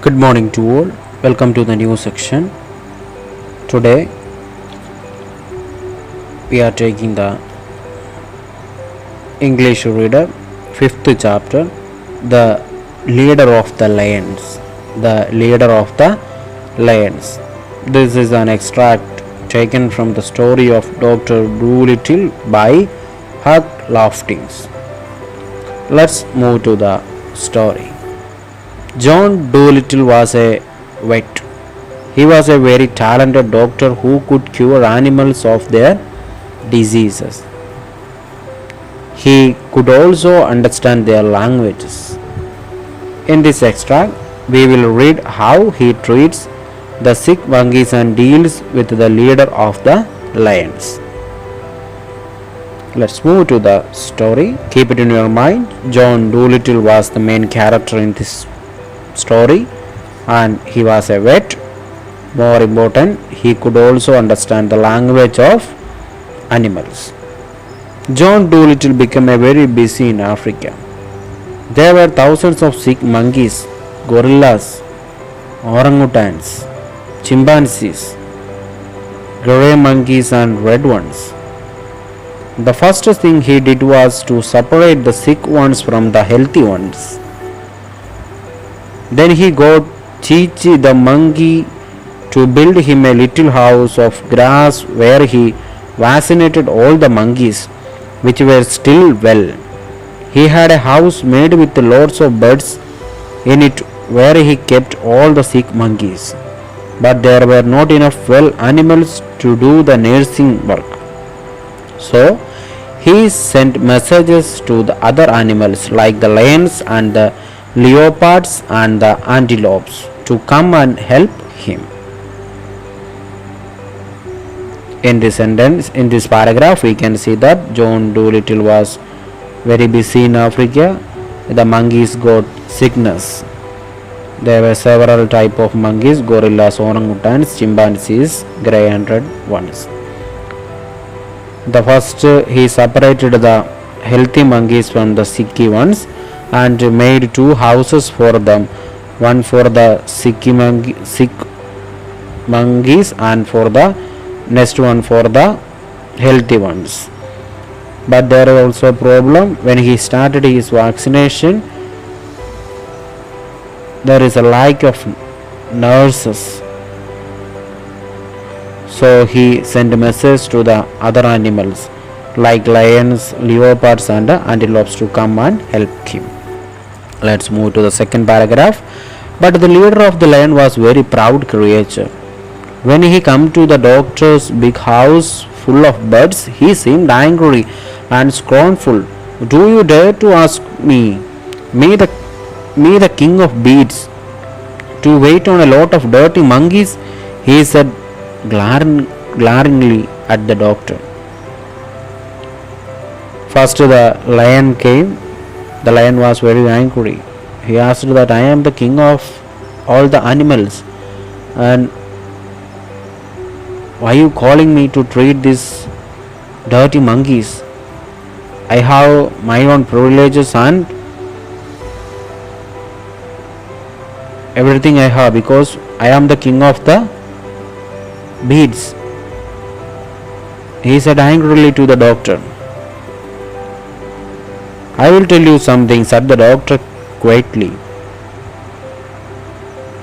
Good morning to all. Welcome to the new section. Today we are taking the English reader, fifth chapter, The Leader of the Lions. The Leader of the Lions. This is an extract taken from the story of Dr. Dolittle by Hugh Loftings. Let's move to the story. John Dolittle was a vet. He was a very talented doctor who could cure animals of their diseases. He could also understand their languages. In this extract, we will read how he treats the sick monkeys and deals with the leader of the lions. Let's move to the story. Keep it in your mind. John Dolittle was the main character in this story, and he was a vet. More important, he could also understand the language of animals. John Dolittle became very busy in Africa. There were thousands of sick monkeys, gorillas, orangutans, chimpanzees, grey monkeys and red ones. The first thing he did was to separate the sick ones from the healthy ones. Then he got Chi-Chi the monkey to build him a little house of grass where he vaccinated all the monkeys which were still well. He had a house made with lots of birds in it where he kept all the sick monkeys. But there were not enough well animals to do the nursing work. So he sent messages to the other animals like the lions and the leopards and the antelopes to come and help him. In this paragraph, we can see that John Dolittle was very busy in Africa. The monkeys got sickness. There were several types of monkeys: gorillas, orangutans, chimpanzees, grey and red ones. The first, he separated the healthy monkeys from the sicky ones and made two houses for them, one for the sick monkeys and for the next one for the healthy ones. But there was also a problem. When he started his vaccination, there is a lack of nurses. So he sent a message to the other animals like lions, leopards and antelopes to come and help him. Let's move to the second paragraph. But the leader of the lion was very proud creature. When he came to the doctor's big house full of birds, he seemed angry and scornful. Do you dare to ask me the king of beasts, to wait on a lot of dirty monkeys? He said glaringly at the doctor. First the lion came. The lion was very angry. He asked that I am the king of all the animals, and why are you calling me to treat these dirty monkeys? I have my own privileges and everything I have because I am the king of the beasts. He said angrily to the doctor. I will tell you something, said the doctor quietly.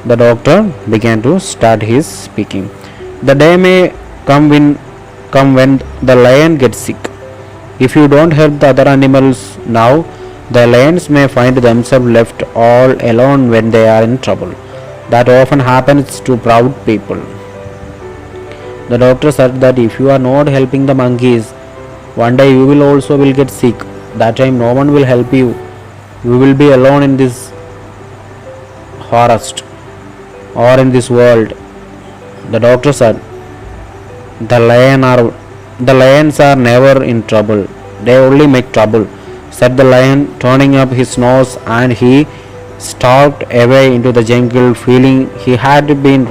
The doctor began to start his speaking. The day may come when the lion gets sick. If you don't help the other animals now, the lions may find themselves left all alone when they are in trouble. That often happens to proud people. The doctor said that if you are not helping the monkeys, one day you will also get sick. That time no one will help you. You will be alone in this forest or in this world. The doctor said, the lions are never in trouble. They only make trouble, said the lion, turning up his nose, and he stalked away into the jungle, feeling he had been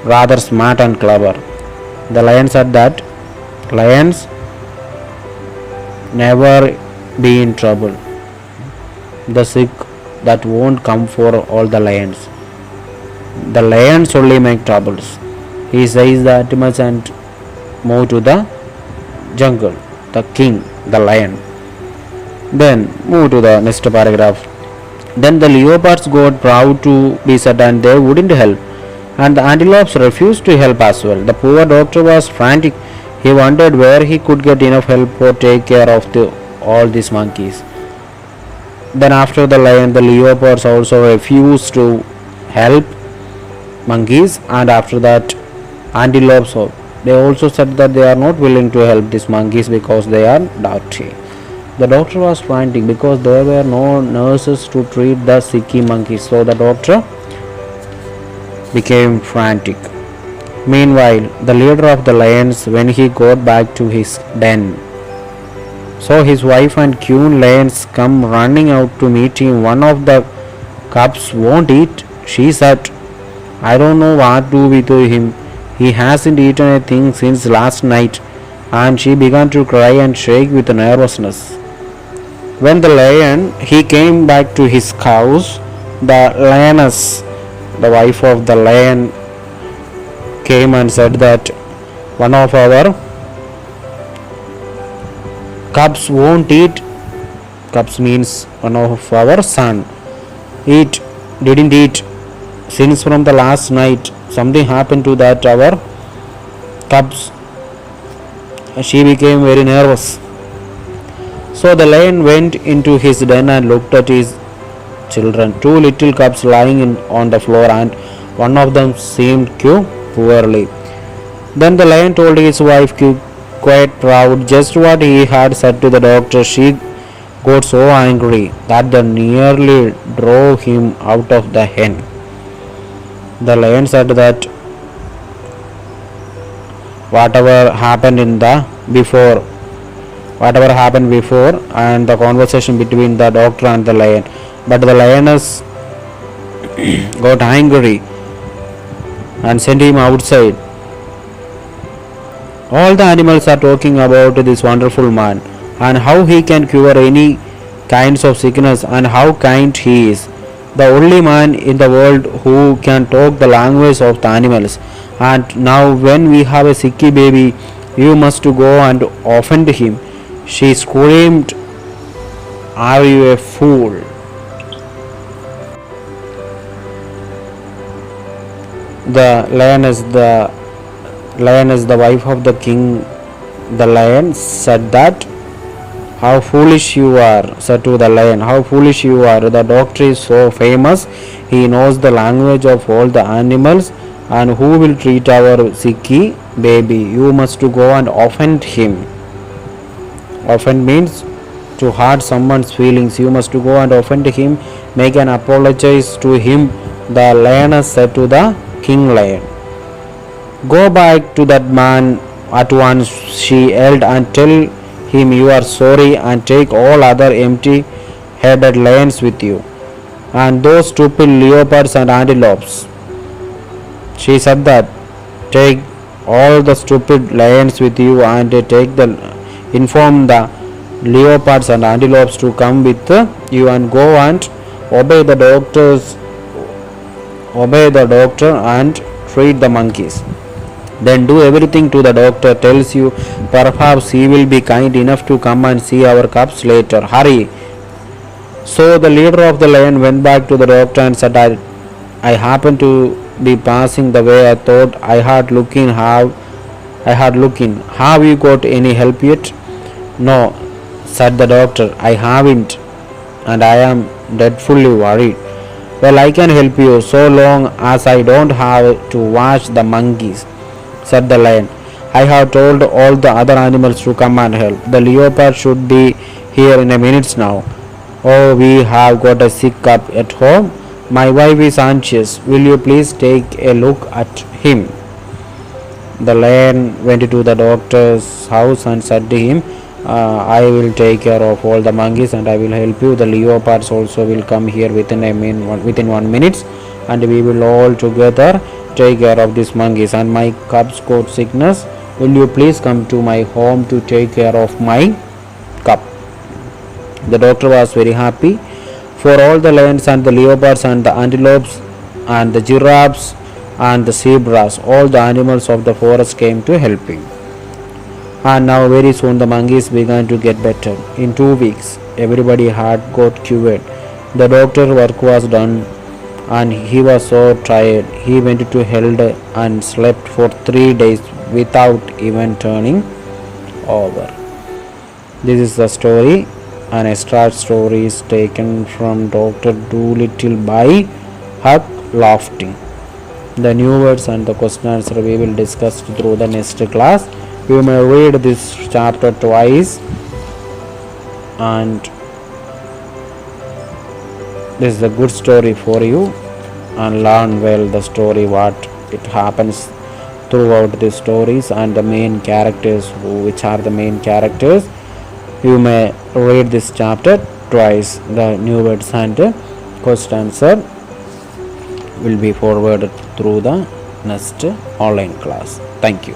rather smart and clever. The lion said that lions never be in trouble. The sick that won't come for all the lions. The lions only make troubles. He says that much and move to the jungle. The king, the lion. Then move to the next paragraph. Then the leopards got proud to be said and they wouldn't help. And the antelopes refused to help as well. The poor doctor was frantic. He wondered where he could get enough help or take care of all these monkeys. Then after the lion, the leopards also refused to help monkeys, and after that antelopes, they also said that they are not willing to help these monkeys because they are dirty. The doctor was frantic because there were no nurses to treat the sicky monkeys, so the doctor became frantic. Meanwhile, the leader of the lions, when he got back to his den, saw his wife and queen lions come running out to meet him. One of the cubs won't eat, she said. I don't know what to do with him. He hasn't eaten a thing since last night. And she began to cry and shake with nervousness. When the lion he came back to his house, the lioness, the wife of the lion, came and said that one of our cubs won't eat. Cubs means one of our son. Didn't eat since from the last night. Something happened to that our cubs. She became very nervous. So the lion went into his den and looked at his children. Two little cubs lying on the floor, and one of them seemed poorly. Then the lion told his wife, quite proud, just what he had said to the doctor. She got so angry that they nearly drove him out of the hen. The lion said that whatever happened before and the conversation between the doctor and the lion, but the lioness got angry and sent him outside. All the animals are talking about this wonderful man and how he can cure any kinds of sickness and how kind he is. The only man in the world who can talk the language of the animals. And now when we have a sicky baby, you must go and offend him. She screamed, are you a fool? The lioness, the wife of the king, the lion, said that, how foolish you are, said to the lion, how foolish you are. The doctor is so famous, he knows the language of all the animals, and who will treat our sicky baby? You must go and offend him. Offend means to hurt someone's feelings. You must go and offend him, make an apologize to him. The lioness said to the king lion. Go back to that man at once, she yelled, and tell him you are sorry, and take all other empty-headed lions with you, and those stupid leopards and antelopes. She said that, take all the stupid lions with you and inform the leopards and antelopes to come with you and go and obey the doctor and treat the monkeys. Then do everything to the doctor tells you. Perhaps he will be kind enough to come and see our cubs later. Hurry. So the leader of the lion went back to the doctor and said, I happened to be passing the way. I thought I had looking. Have you got any help yet? No, said the doctor. I haven't, and I am dreadfully worried. Well, I can help you so long as I don't have to watch the monkeys, said the lion. I have told all the other animals to come and help. The leopard should be here in a minute now. Oh, we have got a sick cub at home. My wife is anxious. Will you please take a look at him? The lion went to the doctor's house and said to him, I will take care of all the monkeys and I will help you. The leopards also will come here within 1 minute, and we will all together take care of these monkeys. And my cub's got sickness. Will you please come to my home to take care of my cub? The doctor was very happy, for all the lions and the leopards and the antelopes and the giraffes and the zebras, all the animals of the forest came to help him. And now very soon the monkeys began to get better. In 2 weeks, everybody had got cured. The doctor work was done and he was so tired. He went to held and slept for 3 days without even turning over. This is the story. An extra story is taken from Dr. Dolittle by Huck Lofting. The new words and the question answer we will discuss through the next class. You may read this chapter twice, and this is a good story for you, and learn well the story what it happens throughout the stories and the main characters, which are the main characters. You may read this chapter twice. The new words and question answer will be forwarded through the next online class. Thank you.